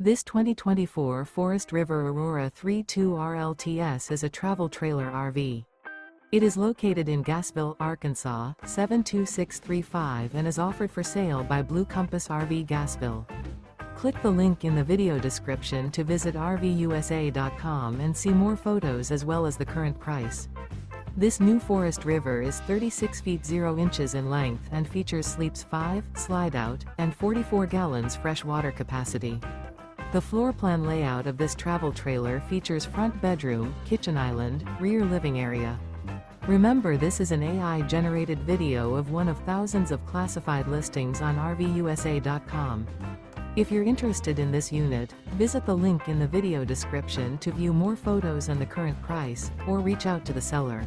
This 2024 Forest River Aurora 3.2 RLTS is a travel trailer RV. It is located in Gassville, Arkansas, 72635 and is offered for sale by Blue Compass RV Gassville. Click the link in the video description to visit RVUSA.com and see more photos as well as the current price. This new Forest River is 36 feet 0 inches in length and features sleeps 5, slide-out, and 44 gallons fresh water capacity. The floor plan layout of this travel trailer features front bedroom, kitchen island, rear living area. Remember, this is an AI-generated video of one of thousands of classified listings on RVUSA.com. If you're interested in this unit, visit the link in the video description to view more photos and the current price, or reach out to the seller.